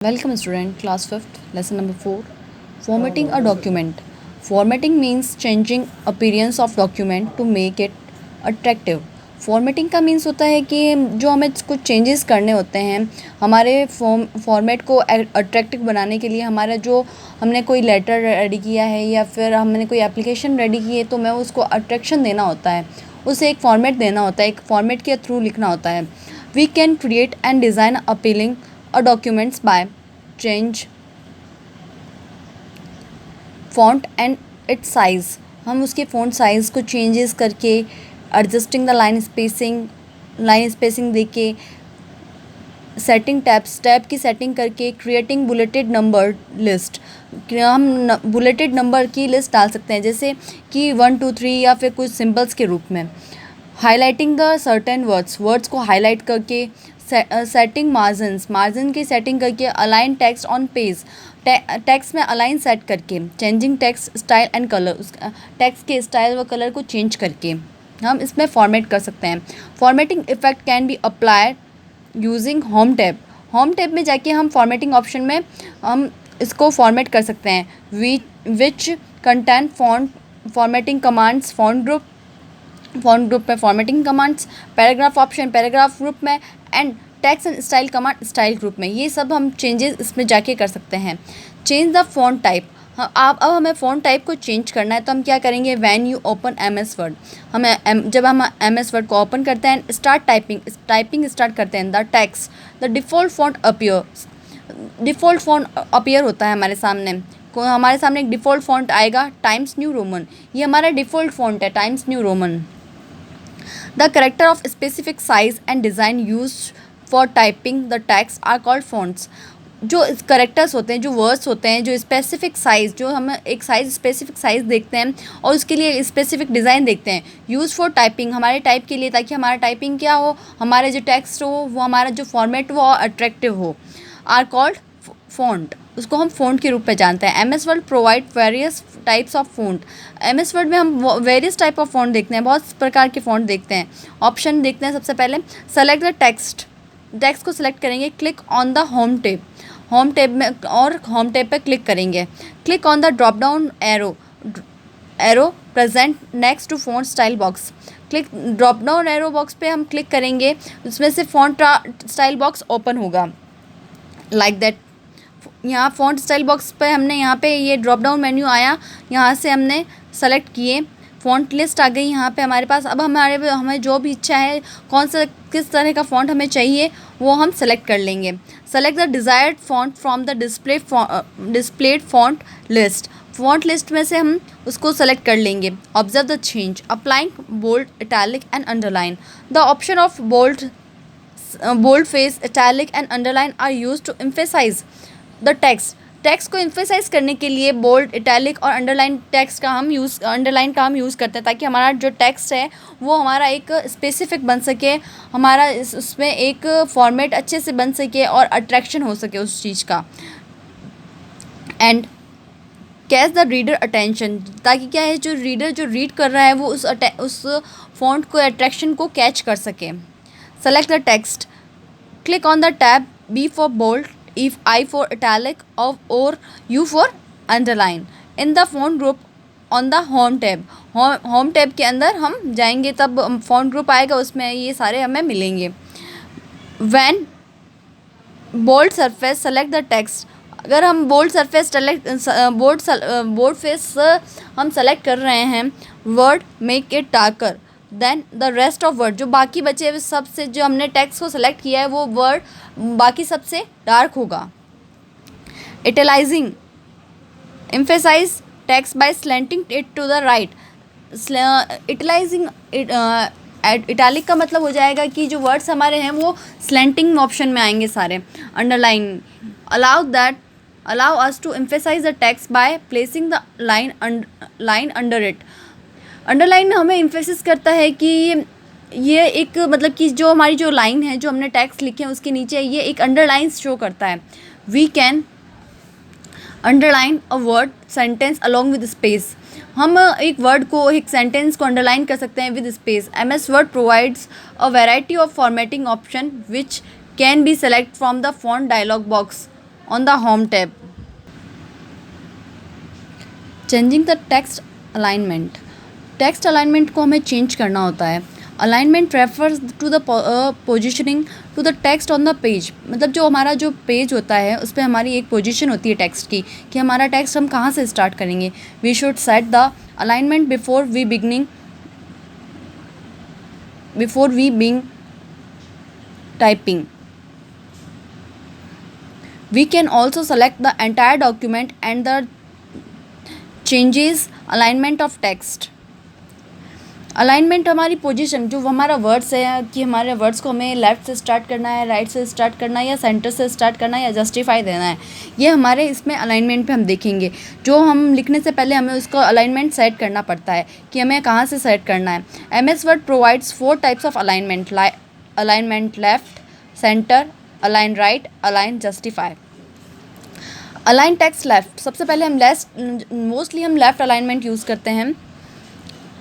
Welcome student, class 5th, lesson number 4. Formatting a document. Formatting means changing appearance of document to make it attractive. Formatting का means होता है कि जो हमें कुछ चेंजेस करने होते हैं हमारे फॉर्मेट को अट्रैक्टिव बनाने के लिए। हमारा जो हमने कोई लेटर रेडी किया है या फिर हमने कोई एप्लीकेशन रेडी की है तो मैं उसको अट्रैक्शन देना होता है, उसे एक फॉर्मेट देना होता है, एक फॉर्मेट के थ्रू लिखना होता है। We can create and design appealing documents by change font and its size। हम उसके font size को changes करके adjusting the line spacing दे के setting tabs टैब की setting करके creating bulleted number list। हम bulleted number की list डाल सकते हैं जैसे कि 1 2 3 या फिर कुछ symbols के रूप में। हाईलाइटिंग द सर्टेन वर्ड्स को हाईलाइट करके सेटिंग मार्जिन की सेटिंग करके align text on page text में अलाइन सेट करके changing text style and colour text के स्टाइल व कलर को चेंज करके हम इसमें फॉर्मेट कर सकते हैं। Formatting effect can be applied using home tab में जाके हम फॉर्मेटिंग ऑप्शन में हम इसको फॉर्मेट कर सकते हैं। Which content formatting commands font group में formatting commands, paragraph option paragraph group में and text and style command style group में। ये सब हम चेंजेस इसमें जाके कर सकते हैं। Change the font type. अब हमें फ़ॉन्ट टाइप को चेंज करना है तो हम क्या करेंगे, when you open MS word, जब हम MS वर्ड को ओपन करते हैं स्टार्ट टाइपिंग स्टार्ट करते हैं the text the default font appear होता है हमारे सामने एक डिफ़ॉल्ट फॉन्ट आएगा टाइम्स न्यू रोमन। ये हमारा डिफ़ॉल्ट फॉन्ट है times new Roman. The character of specific size and design used for typing the text are called fonts। जो करेक्टर्स होते हैं, जो वर्ड्स होते हैं, जो स्पेसिफिक साइज़, जो हम एक स्पेसिफिक साइज़ देखते हैं और उसके लिए स्पेसिफिक डिज़ाइन देखते हैं, यूज़ फॉर टाइपिंग हमारे टाइप के लिए, ताकि हमारा टाइपिंग क्या हो, हमारे जो टेक्स्ट हो वो हमारा जो फॉर्मेट वो अट्रैक्टिव हो, आर कॉल्ड फ़ॉन्ट। उसको हम फ़ॉन्ट के रूप में जानते हैं। MS word provide various types of font. MS word में हम वेरियस टाइप ऑफ फ़ॉन्ट देखते हैं, बहुत प्रकार के फ़ॉन्ट देखते हैं। ऑप्शन देखते हैं सबसे पहले, सेलेक्ट द टेक्स्ट को सिलेक्ट करेंगे, click on the home tab में और होम टैब पे क्लिक करेंगे। Click on the drop down arrow present next to font style box. Drop down arrow box पे हम क्लिक करेंगे, उसमें से फ़ॉन्ट स्टाइल बॉक्स ओपन होगा लाइक दैट। यहाँ फ़ॉन्ट स्टाइल बॉक्स पे हमने यहाँ पे ये ड्रॉप डाउन मेन्यू आया, यहाँ से हमने सेलेक्ट किए, फ़ॉन्ट लिस्ट आ गई यहाँ पे हमारे पास। अब हमें जो भी इच्छा है किस तरह का फ़ॉन्ट हमें चाहिए वो हम सेलेक्ट कर लेंगे। Select the desired font from the displayed font list में से हम उसको सेलेक्ट कर लेंगे। Observe the change applying bold italic and underline. The option of bold face italic and underline are use to emphasize the text को emphasize करने के लिए बोल्ड इटैलिक और अंडरलाइन का हम यूज़ करते हैं, ताकि हमारा जो टेक्स्ट है वो हमारा एक स्पेसिफिक बन सके, हमारा उसमें एक फॉर्मेट अच्छे से बन सके और अट्रैक्शन हो सके उस चीज़ का। And catch the reader attention, ताकि क्या है जो रीडर जो रीड कर रहा है वो उस फॉन्ट को अट्रैक्शन को कैच कर सके। Select the text, click on the tab B for bold, I for italic or U for underline in the font group on the home tab। Home tab के अंदर हम जाएंगे तब फॉन्ट ग्रुप आएगा, उसमें ये सारे हमें मिलेंगे। When bold surface select the text। अगर हम बोल्ड फेस हम सेलेक्ट कर रहे हैं, word make it darker then the rest of word. जो बाकी बचे हुए सबसे जो हमने टेक्स्ट को सेलेक्ट किया है वो वर्ड बाकी सबसे डार्क होगा। Italicising emphasise text by slanting it to the right. Italicising italic का मतलब हो जाएगा कि जो वर्ड्स हमारे हैं वो स्लेंटिंग ऑप्शन में आएंगे सारे। Underline allow us to emphasize the text by placing the line under it. Underline हमें एम्फेसिस करता है कि ये एक मतलब कि जो हमारी जो लाइन है जो हमने टेक्स्ट लिखे हैं उसके नीचे ये एक अंडरलाइन शो करता है। We can underline a word sentence along with space. हम एक वर्ड को एक सेंटेंस को अंडरलाइन कर सकते हैं with space. MS word provides a variety of formatting option which can be select from the font dialog box on the home tab. Changing the text alignment, text alignment को हमें change करना होता है. Alignment refers to the positioning to the text on the page. मतलब जो हमारा जो page होता है उस पर हमारी एक पोजीशन होती है टेक्स्ट की कि हमारा टेक्स्ट हम कहाँ से स्टार्ट करेंगे. We should set the alignment before we begin typing. We can also select the entire document and the changes alignment of text. Alignment हमारी पोजीशन, जो हमारा वर्ड्स है कि हमारे वर्ड्स को हमें लेफ़्ट से स्टार्ट करना है, राइट से स्टार्ट करना है, या सेंटर से स्टार्ट करना है, या जस्टिफाई देना है, ये हमारे इसमें अलाइनमेंट पे हम देखेंगे. जो हम लिखने से पहले हमें उसका अलाइनमेंट सेट करना पड़ता है कि हमें कहाँ से सेट करना है. MS Word provides 4 types of alignment: alignment left, centre, align right, align justify. Align text left, सबसे पहले हम मोस्टली हम लेफ्ट अलाइनमेंट यूज़ करते हैं.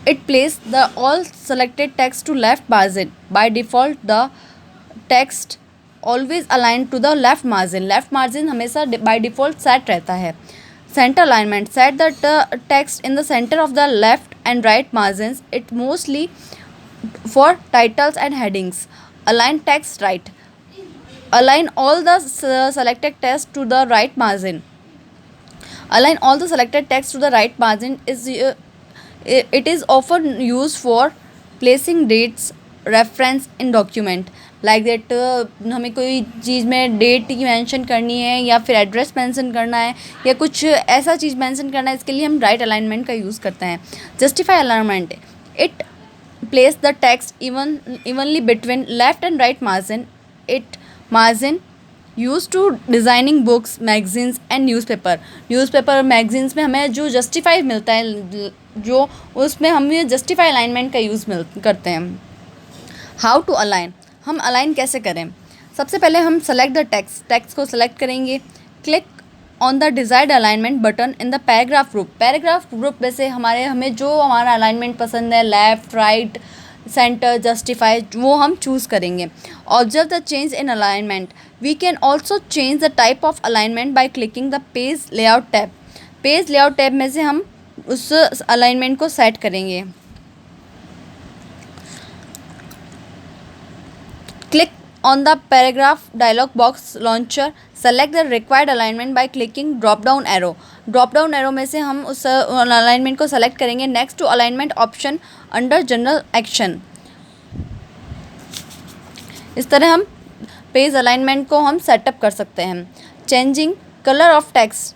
It place the all selected text to left margin. By default the text always align to the left margin. Left margin हमेशा by default set रहता है. Centre alignment, set the text in the centre of the left and right margins. It mostly for titles and headings. Align text right, align all the selected text to the right margin. Align all the selected text to the right margin it is often used for placing dates reference in document like that. हमें कोई चीज़ में date की mention करनी है या फिर address mention करना है या कुछ ऐसा चीज़ मेंशन करना है, इसके लिए हम राइट अलाइनमेंट का यूज़ करते हैं. Justify alignment, it place the text evenly between left and right margin. It margin used to designing books, magazines and newspaper. Newspaper magazines में हमें जो जस्टिफाई मिलता है, जो उसमें हम ये जस्टिफाई अलाइनमेंट का यूज़ करते हैं. हाउ टू अलाइन, हम अलाइन कैसे करें. सबसे पहले हम सेलेक्ट द टेक्स्ट को सेलेक्ट करेंगे. Click on the desired alignment button in the paragraph group. Paragraph group में से हमें जो हमारा अलाइनमेंट पसंद है, लेफ़्ट, राइट, सेंटर, जस्टिफाई, वो हम चूज़ करेंगे. Observe the change in alignment. We can also change the type of alignment by clicking the page layout tab. Page layout tab में से हम उस अलाइनमेंट को सेट करेंगे. Click on the paragraph dialog box launcher. Select the required alignment by clicking drop down arrow. Drop down arrow में से हम उस अलाइनमेंट को सेलेक्ट करेंगे. Next to alignment option under general action. इस तरह हम पेज अलाइनमेंट को हम सेटअप कर सकते हैं. Changing colour of text,